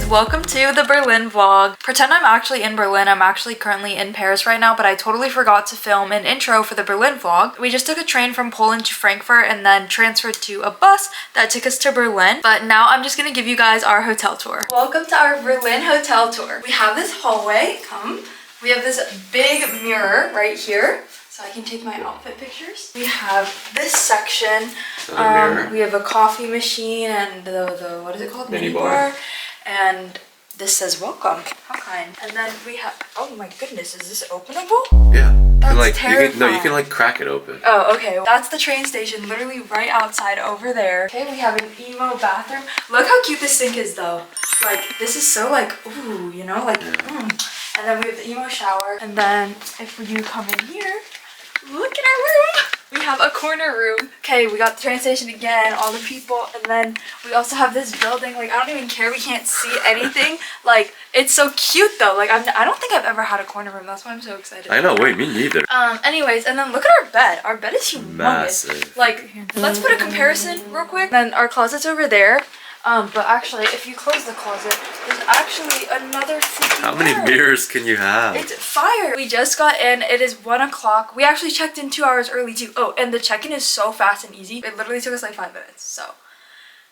welcome to the Berlin vlog. Pretend I'm actually in Berlin. I'm actually currently in Paris right now, but I totally forgot to film an intro for the Berlin vlog. We just took a train from Poland to Frankfurt and then transferred to a bus that took us to Berlin. But now I'm just gonna give you guys our hotel tour. Welcome to our Berlin hotel tour. We have this hallway, We have this big mirror right here, so I can take my outfit pictures. We have this section. We have a coffee machine and the what is it called? Mini bar. And this says welcome. How kind. And then we have, oh my goodness, is this openable? Yeah. That's terrifying. You can like crack it open. Oh, okay. That's the train station, literally right outside over there. Okay, we have an emo bathroom. Look how cute this sink is though. Like, this is so like, ooh, you know, like, And then we have the emo shower. And then if you come in here, look at our room. We have a corner room. Okay, we got the train station again, all the people, and then we also have this building. Like, I don't even care. We can't see anything. Like, it's so cute though. Like, I don't think I've ever had a corner room. That's why I'm so excited. I know. Wait, me neither. Anyways, and then look at our bed. Our bed is humongous. Massive. Like, let's put a comparison real quick. Then our closet's over there. But actually, if you close the closet, there's actually another freaking How many mirrors can you have? It's fire. We just got in. It is 1 o'clock. We actually checked in 2 hours early too. Oh, and the check-in is so fast and easy. It literally took us like 5 minutes. So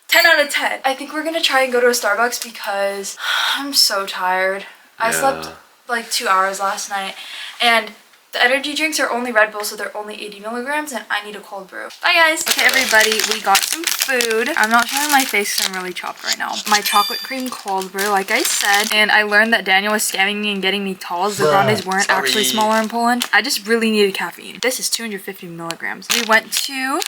10 out of 10. I think we're gonna try and go to a Starbucks because I'm so tired. I slept like 2 hours last night, and the energy drinks are only Red Bull, so they're only 80 milligrams, and I need a cold brew. Bye, guys. Okay, everybody, we got some food. I'm not showing my face because I'm really chopped right now. My chocolate cream cold brew, like I said, and I learned that Daniel was scamming me and getting me talls. The grandes weren't actually smaller in Poland. I just really needed caffeine. This is 250 milligrams. We went to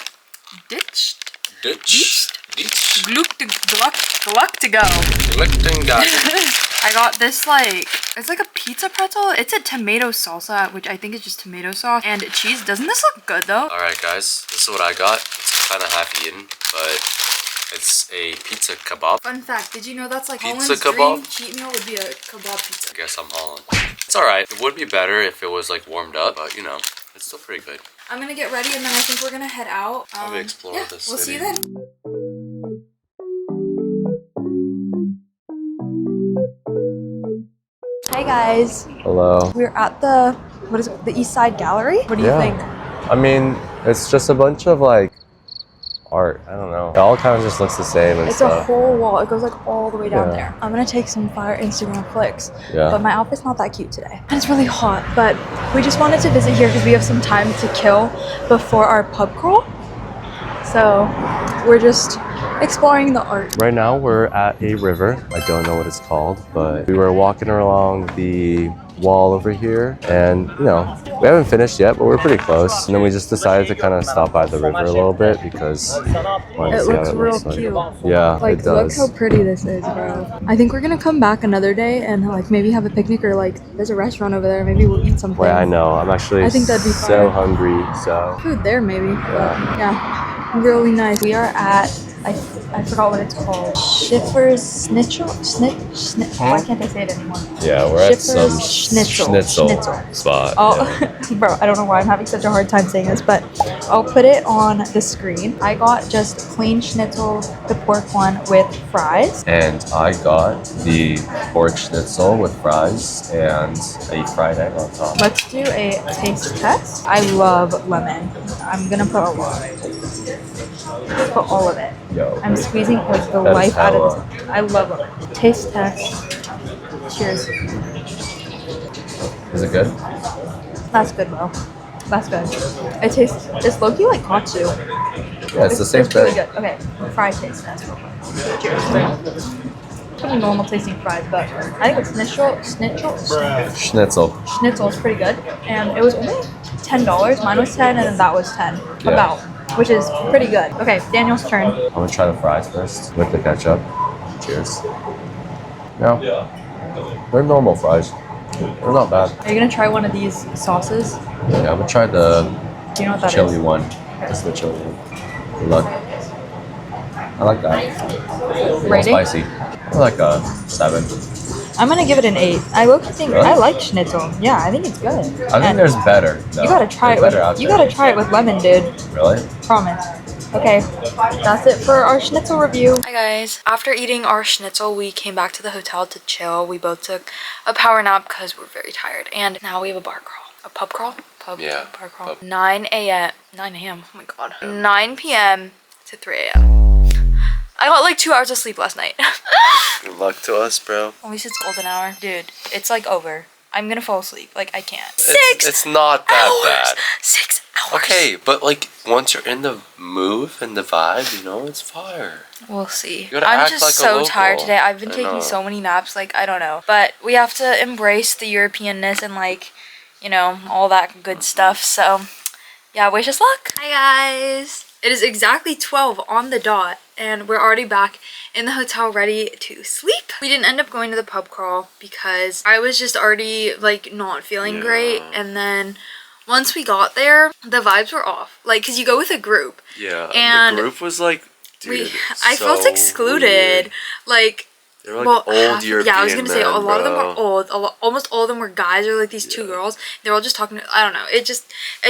I got this, like, it's like a pizza pretzel. It's a tomato salsa, which I think is just tomato sauce and cheese. Doesn't this look good though? Alright guys, this is what I got. It's kind of half eaten, but it's a pizza kebab. Fun fact, did you know that's like Pizza Holland's kebab? dream cheat meal would be a kebab pizza? I guess I'm Holland. It's alright. It would be better if it was like warmed up, but you know, it's still pretty good. I'm gonna get ready and then I think we're gonna head out. I'll explore this we'll city. see you then. Hey guys. Hello. We're at the, what is it, the East Side Gallery? What do you think? I mean, it's just a bunch of like art. I don't know. It all kind of just looks the same and It's stuff. a whole wall. It goes like all the way down Yeah. there. I'm gonna take some fire Instagram flicks. Yeah. But my outfit's not that cute today. And it's really hot, but we just wanted to visit here because we have some time to kill before our pub crawl. So we're just exploring the art. Right now we're at a river. I don't know what it's called, but we were walking along the wall over here, and you know, we haven't finished yet, but we're pretty close. And then we just decided to kind of stop by the river a little bit because It looks real cute. Yeah, Like, it does. look how pretty this is, bro. I think we're gonna come back another day and like maybe have a picnic, or like there's a restaurant over there. Maybe we'll eat something. Wait, I know. I'm actually I think that'd be so fire. hungry. So Food there maybe. Yeah, really nice. We are at, I forgot what it's called. Schiffer's Schnitzel? Why can't I say it anymore? yeah, we're at some Schiffer's Schnitzel. spot. Oh, bro, I don't know why I'm having such a hard time saying this, but I'll put it on the screen. I got just plain schnitzel, the pork one with fries. And I got the pork schnitzel with fries and a fried egg on top. Let's do a taste test. I love lemon. I'm gonna put a lot. Put all of it. Yo, I'm squeezing like the That is life out hella. of this. I love lemon. Taste test. Cheers. is it good? That's good, bro. That's good. It tastes, it's low-key like katsu. Yeah, it's the same It's really thing. good. Okay, fry taste test real quick. Cheers. Pretty normal tasting fries, but I think it's Schnitzel. schnitzel is pretty good. And it was only $10. Mine was 10 and then that was 10. Yeah. About. Which is pretty good. Okay, Daniel's turn. I'm gonna try the fries first with the ketchup. Cheers. No, they're normal fries. They're not bad. Are you gonna try one of these sauces? Yeah, I'm gonna try the Do you know what that is? chili one. That's the chili one. Look, I like that. A little Rating? spicy. I like a 7. I'm gonna give it an 8. I look think Really? I like schnitzel. Yeah, I think it's good. I think there's better. Though. You gotta try There's it better out with there. lemon, dude. Really? Promise. Okay, that's it for our schnitzel review. Hi guys, after eating our schnitzel, we came back to the hotel to chill. We both took a power nap because we're very tired. And now we have a bar crawl. A pub crawl? Yeah. Bar crawl. Pub. 9 a.m. Oh my god. 9 p.m. to 3 a.m. I got like 2 hours of sleep last night. Good luck to us, bro. At least it's golden hour. Dude, it's like over. I'm gonna fall asleep. Like, I can't. It's not that bad. 6 hours. Okay, but like once you're in the mood and the vibe, you know, it's fire. We'll see. You gotta I'm act just like a so local. tired today. I've been I taking know. so many naps. Like, I don't know. But we have to embrace the Europeanness and like, you know, all that good stuff. So, yeah, wish us luck. Hi guys. It is exactly 12 on the dot. And we're already back in the hotel ready to sleep. We didn't end up going to the pub crawl because I was just already like not feeling great. And then once we got there, the vibes were off. Like, cause you go with a group. Yeah. And the group was like, dude, I felt excluded. Weird. Like, They were like old European yeah, I was gonna say a men, lot of them bro. were old. Almost all of them were guys, or like these two girls. They were all just talking. I don't know. It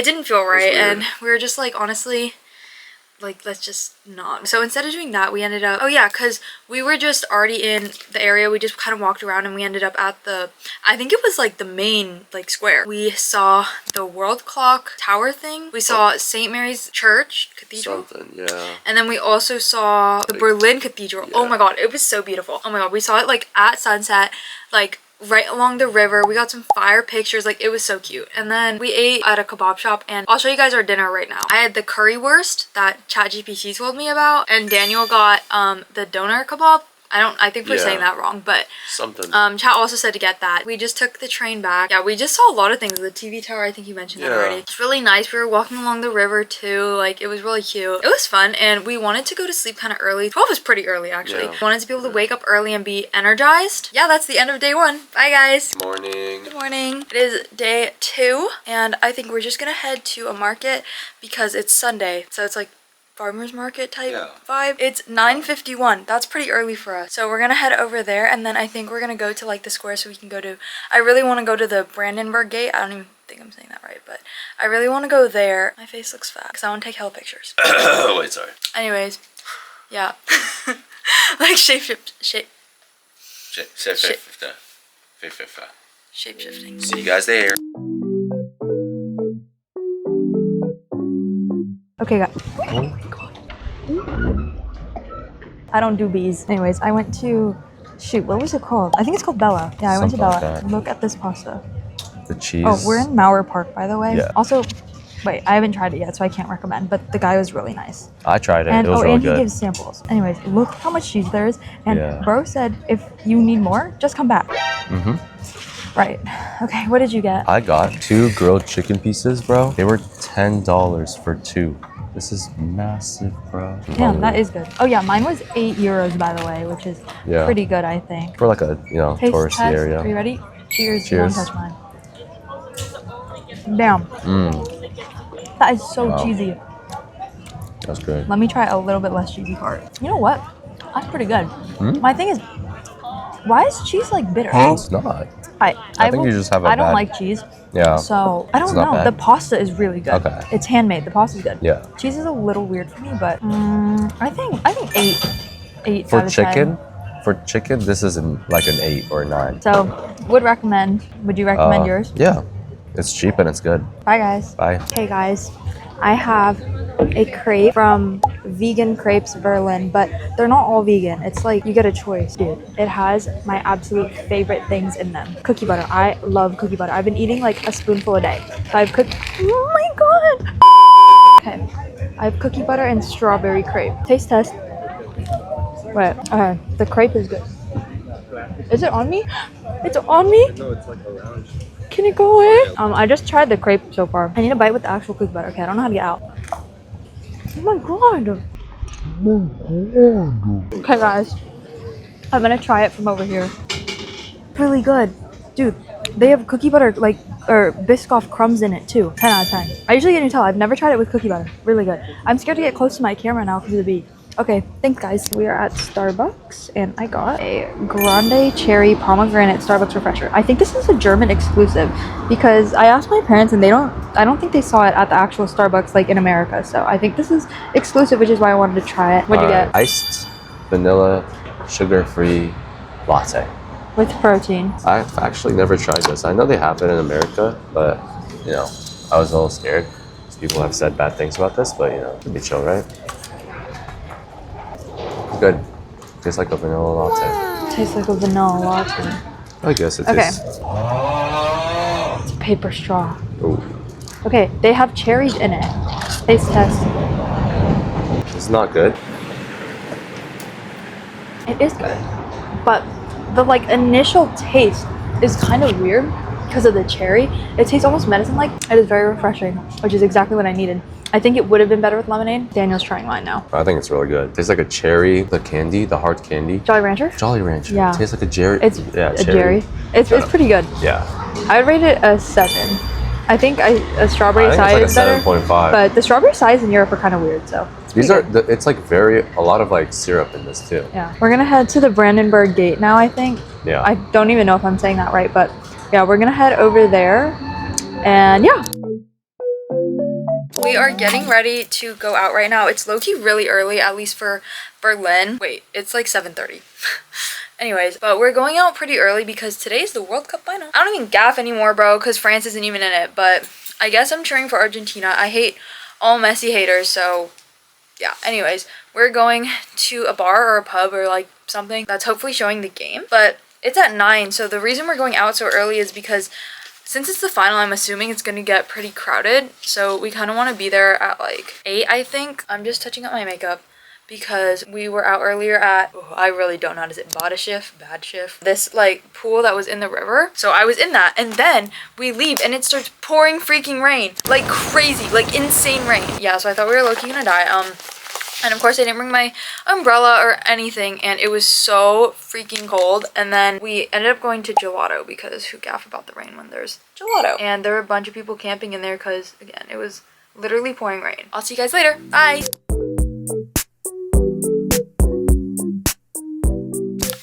didn't feel right, and we were just like, honestly, like, let's just not. So instead of doing that, we ended up, oh yeah, because we were just already in the area. We just kind of walked around and we ended up at the, I think it was like the main like square. We saw the world clock tower thing. We saw St. Mary's Church Cathedral. Something, yeah. And then we also saw the Berlin Cathedral. Yeah. Oh my god, it was so beautiful. Oh my god, we saw it like at sunset, like right along the river. We got some fire pictures. Like, it was so cute. And then we ate at a kebab shop, and I'll show you guys our dinner right now. I had the currywurst that ChatGPT told me about, and Daniel got the doner kebab. I think we're saying that wrong, but something. Chat also said to get that. We just took the train back. Yeah, we just saw a lot of things. The TV tower, I think you mentioned that already. It's really nice. We were walking along the river too. Like, it was really cute. It was fun, and we wanted to go to sleep kind of early. 12 is pretty early, actually. Yeah. We wanted to be able to wake up early and be energized. Yeah, that's the end of day 1. Bye, guys. Morning. Good morning. It is day 2, and I think we're just gonna head to a market because it's Sunday, so it's like farmer's market type vibe. It's 9:51. That's pretty early for us. So we're gonna head over there, and then I think we're gonna go to like the square so we can go to, I really want to go to the Brandenburg Gate. I don't even think I'm saying that right, but I really want to go there. My face looks fat because I want to take hella pictures. Wait, sorry. Anyways, yeah. Like shape shifting. See you guys there. Okay, guys. Oh my god. I don't do bees. Anyways, I went to, shoot, what was it called? I think it's called Bella. Yeah, I went to Something Bella. like that. Look at this pasta. The cheese. Oh, we're in Mauer Park, by the way. Yeah. Also, wait, I haven't tried it yet, so I can't recommend, but the guy was really nice. I tried it. And, it was really and good. he gives samples. Anyways, look how much cheese there is. And Yeah. bro said, if you need more, just come back. Right. Okay, what did you get? I got 2 grilled chicken pieces, bro. They were $10 for 2. This is massive, bro. Damn, that is good. Oh yeah, mine was €8, by the way, which is pretty good, I think. For like a, you know, Taste touristy test. area. Are you ready? Cheers. Cheers. Don't touch mine. Damn. That is so cheesy. That's good. Let me try a little bit less cheesy part. You know what? That's pretty good. My thing is, why is cheese like bitter? It's not. I think you just have a I don't bad- like cheese. Yeah. So I don't It's not know. bad. The pasta is really good. Okay. It's handmade. The pasta's good. Yeah. Cheese is a little weird for me, but I think 8 For out of 10. chicken, this is like an 8 or a 9. So would recommend. Would you recommend yours? Yeah. It's cheap and it's good. Bye guys. Bye. Hey guys, I have a crepe from Vegan Crepes Berlin, but they're not all vegan. It's like you get a choice. Dude, it has my absolute favorite things in them. Cookie butter. I love cookie butter. I've been eating like a spoonful a day. So I've cooked. Oh my god. Okay. I have cookie butter and strawberry crepe. Taste test. Wait. Okay. The crepe is good. Is it on me? It's on me? No, it's like around. Can it go away? I just tried the crepe so far. I need a bite with the actual cookie butter. Okay, I don't know how to get out. Oh my god. Okay guys, I'm gonna try it from over here. Really good. Dude, they have cookie butter or Biscoff crumbs in it too. 10 out of 10. I usually get Nutella. I've never tried it with cookie butter. Really good. I'm scared to get close to my camera now because of the bee. Okay, thanks guys. We are at Starbucks and I got a grande cherry pomegranate Starbucks refresher. I think this is a German exclusive because I asked my parents and they don't, I don't think they saw it at the actual Starbucks like in America. So I think this is exclusive, which is why I wanted to try it. What'd you get? Iced vanilla sugar-free latte. With protein. I've actually never tried this. I know they have it in America, but you know, I was a little scared. People have said bad things about this, but you know, it'd be chill, right? It's good. Tastes like a vanilla latte. Tastes like a vanilla latte. I guess it tastes. It's a paper straw. Ooh. Okay, they have cherries in it. Taste test. It's not good. It is good, but the like initial taste is kind of weird because of the cherry. It tastes almost medicine-like. It is very refreshing, which is exactly what I needed. I think it would have been better with lemonade. Daniel's trying mine now. I think it's really good. It tastes like a cherry, the candy, the hard candy. Jolly Rancher? Jolly Rancher. Yeah. It tastes like a cherry. It's yeah, a cherry. It's pretty good. Yeah. I would rate it a 7. I think a strawberry size is better. It's like a 7.5. But the strawberry size in Europe are kind of weird, so. These are, it's like a lot of like syrup in this too. Yeah. We're gonna head to the Brandenburg Gate now, I think. Yeah. I don't even know if I'm saying that right, but yeah, we're gonna head over there. And yeah. We are getting ready to go out right now. It's low-key really early, at least for Berlin. Wait, it's like 7:30. Anyways, but we're going out pretty early because today's the World Cup final. I don't even gaff anymore, bro, because France isn't even in it. But I guess I'm cheering for Argentina. I hate all Messi haters, so yeah. Anyways, we're going to a bar or a pub or like something that's hopefully showing the game. But it's at 9, so the reason we're going out so early is because since it's the final, I'm assuming it's going to get pretty crowded. So we kind of want to be there at like 8, I think. I'm just touching up my makeup because we were out earlier at, I really don't know how to say, bad shift. This like pool that was in the river. So I was in that, and then we leave and it starts pouring freaking rain. Like crazy, like insane rain. Yeah, so I thought we were low-key gonna die. And of course I didn't bring my umbrella or anything, and it was so freaking cold. And then we ended up going to gelato because who gaff about the rain when there's gelato? And there were a bunch of people camping in there because, again, it was literally pouring rain. I'll see you guys later. Bye!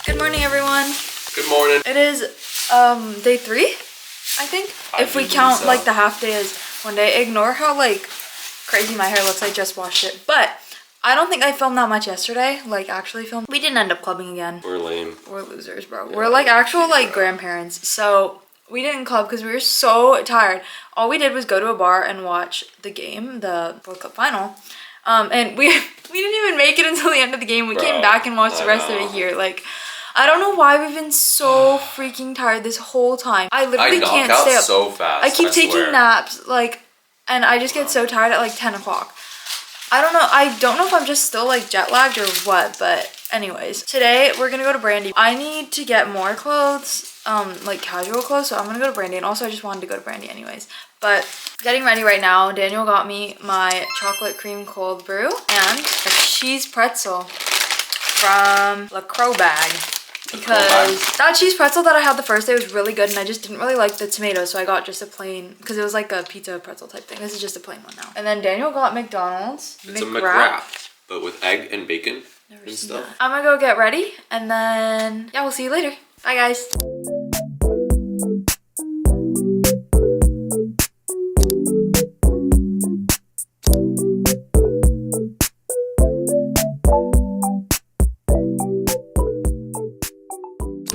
Good morning, everyone. Good morning. It is day 3, I think. If we count so. Like the half day as one day. Ignore how like crazy my hair looks. I just washed it. But I don't think I filmed that much yesterday, like actually filmed. We didn't end up clubbing again. We're lame. We're losers, bro. Yeah. We're like actual like grandparents. So we didn't club because we were so tired. All we did was go to a bar and watch the game, the World Cup final. And we didn't even make it until the end of the game. We came back and watched the rest of it here. Like, I don't know why we've been so freaking tired this whole time. I literally can't stay up. So fast. I keep taking naps, like, and I just get so tired at like 10 o'clock. I don't know if I'm just still like jet lagged or what, but anyways, today we're gonna go to Brandy. I need to get more clothes, like casual clothes, so I'm gonna go to Brandy, and also I just wanted to go to Brandy anyways. But getting ready right now, Daniel got me my chocolate cream cold brew and a cheese pretzel from La Crow Bag. Because that cheese pretzel that I had the first day was really good, and I just didn't really like the tomatoes, so I got just a plain, because it was like a pizza pretzel type thing. This is just a plain one now. And then Daniel got McDonald's. It's a McWrap, but with egg and bacon and stuff. I'm gonna go get ready, and then, yeah, we'll see you later. Bye, guys.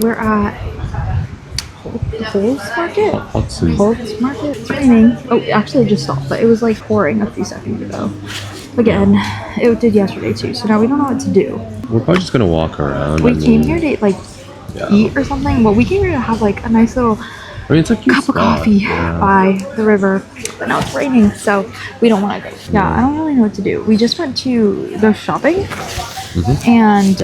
We're at Holt's Market? It's raining. Oh, actually it just stopped, but it was like pouring a few seconds ago. Again, it did yesterday too, so now we don't know what to do. We're probably just gonna walk around. We came here to like eat or something. Well, we came here to have like a nice little it's a cute cup of coffee by the river, but now it's raining, so we don't want to go. Yeah, I don't really know what to do. We just went to go shopping, and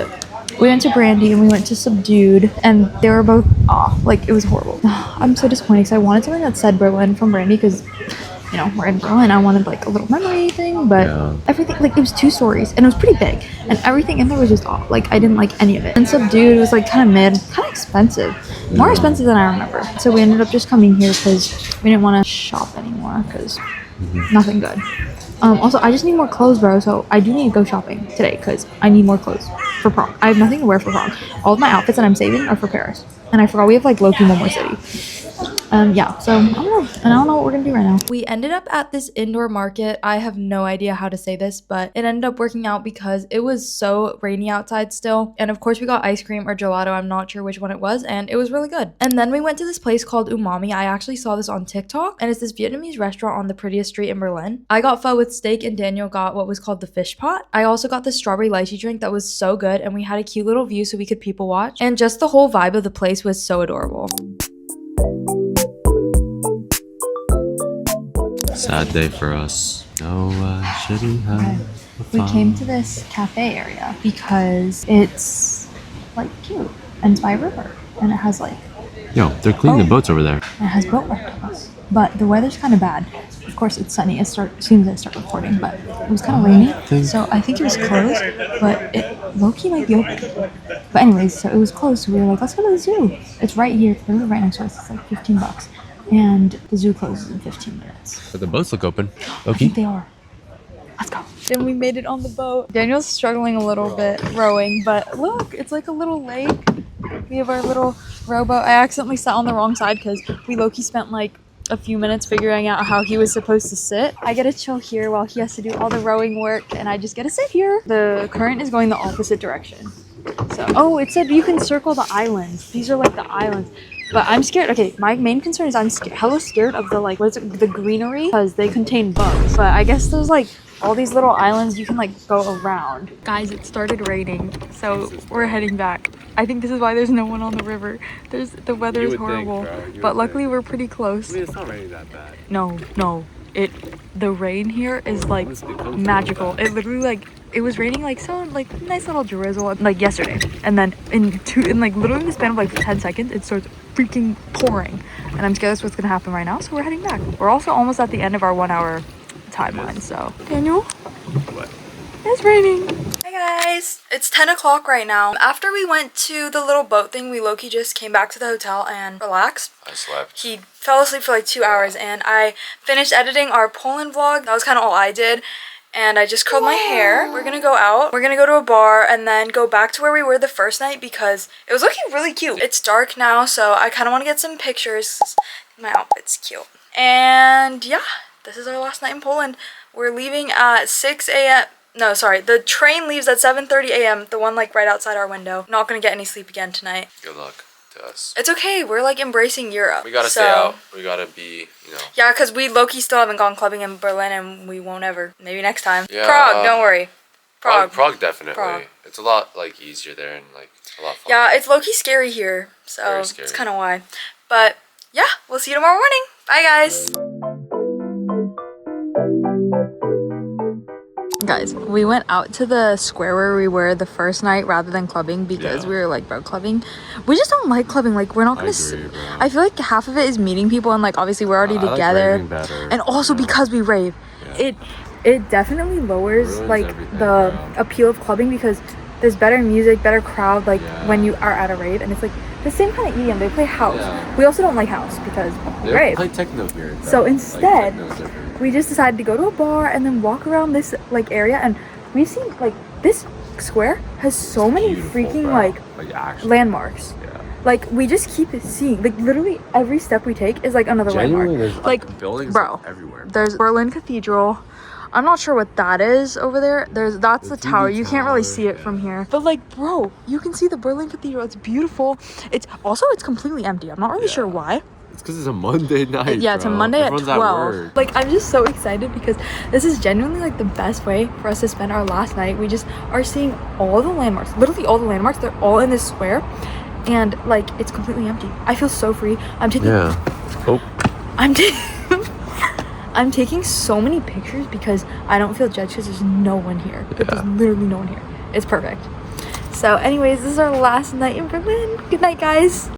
we went to Brandy and we went to Subdued, and they were both off. Like, it was horrible. I'm so disappointed because I wanted something that said Berlin from Brandy because, you know, we're in Berlin. I wanted like a little memory thing, but everything, like, it was 2 stories and it was pretty big, and everything in there was just off. Like, I didn't like any of it. And Subdued was like kind of mid, kind of expensive, more expensive than I remember. So we ended up just coming here because we didn't want to shop anymore because nothing good. Also, I just need more clothes, bro, so I do need to go shopping today because I need more clothes for prom. I have nothing to wear for prom. All of my outfits that I'm saving are for Paris. And I forgot we have, like, low-key one more city. Yeah, so I don't know. And I don't know what we're gonna do right now. We ended up at this indoor market. I have no idea how to say this, but it ended up working out because it was so rainy outside still. And of course we got ice cream or gelato. I'm not sure which one it was, and it was really good. And then we went to this place called Umami. I actually saw this on TikTok, and it's this Vietnamese restaurant on the prettiest street in Berlin. I got pho with steak, and Daniel got what was called the fish pot. I also got the strawberry lychee drink that was so good, and we had a cute little view so we could people watch. And just the whole vibe of the place was so adorable. Sad day for us. No shitty. Okay. We came to this cafe area because it's like cute and it's by a river and it has like Yo, they're cleaning the boats over there. and it has boat rentals. But the weather's kind of bad. Of course, it's sunny. As soon as I start recording, but it was kind of rainy, so I think it was closed. But it low-key might be open. But anyways, so it was closed. So we were like, let's go to the zoo. It's right here, literally right next to us. It's like $15. And the zoo closes in 15 minutes. But the boats look open. I think they are. Let's go. Then we made it on the boat. Daniel's struggling a little bit rowing, but look, it's like a little lake. We have our little rowboat. I accidentally sat on the wrong side because we low-key spent like a few minutes figuring out how he was supposed to sit. I get to chill here while he has to do all the rowing work, and I just get to sit here. The current is going the opposite direction. So, oh, it said you can circle the islands. These are like the islands. But I'm scared. Okay, my main concern is I'm hella scared of the like, what is it, the greenery, because they contain bugs. But I guess there's like all these little islands you can like go around. Guys, it started raining, so we're heading back. I think this is why there's no one on the river. The weather is horrible, but luckily we're pretty close. I mean, it's not raining that bad. No, the rain here is like magical. It literally like, it was raining like so like nice little drizzle like yesterday, and then in like literally the span of like 10 seconds it starts freaking pouring, and I'm scared that's what's gonna happen right now, so we're heading back. We're also almost at the end of our 1 hour timeline. So Daniel, What? it's raining. Hey guys, it's 10 o'clock right now. After we went to the little boat thing, we low-key just came back to the hotel and relaxed. I slept. He fell asleep for like 2 hours, and I finished editing our Poland vlog. That was kind of all I did. And I just curled my hair. We're gonna go out. We're gonna go to a bar and then go back to where we were the first night because it was looking really cute. It's dark now, so I kind of want to get some pictures. My outfit's cute. And yeah, this is our last night in Poland. We're leaving at 6 a.m. No, sorry. The train leaves at 7:30 a.m. The one like right outside our window. Not gonna get any sleep again tonight. Good luck to us. It's okay. We're like embracing Europe. We gotta stay out. We gotta be, you know. Yeah, because we low-key still haven't gone clubbing in Berlin, and we won't ever. Maybe next time. Yeah, Prague, don't worry. Prague definitely. Prague. It's a lot like easier there and like a lot fun. Yeah, it's low-key scary here, so Very scary. that's kind of why. But yeah, we'll see you tomorrow morning. Bye, guys. Guys, we went out to the square where we were the first night rather than clubbing because we were like, bro, clubbing. We just don't like clubbing. Like, we're not gonna. I feel like half of it is meeting people, and like obviously we're already together, and also because we rave, it definitely lowers like the appeal of clubbing because there's better music, better crowd, like when you are at a rave, and it's like the same kind of EDM. They play house. We also don't like house because we rave. They play techno here. So instead, we just decided to go to a bar and then walk around this like area, and we've seen like this square has so many freaking like landmarks. Like we just keep seeing, like literally every step we take is like another landmark. There's like buildings bro, everywhere. There's Berlin Cathedral. I'm not sure what that is over there. That's the tower. You can't really see it from here. But like, bro, you can see the Berlin Cathedral. It's beautiful. It's completely empty. I'm not really sure why. It's because it's a Monday night. Yeah, it's a Monday Everyone's at 12. Like, I'm just so excited because this is genuinely like the best way for us to spend our last night. We just are seeing all the landmarks, literally all the landmarks. They're all in this square, and like it's completely empty. I feel so free. I'm taking. I'm taking so many pictures because I don't feel judged because there's no one here. There's literally no one here. It's perfect. So anyways, this is our last night in Berlin. Good night, guys.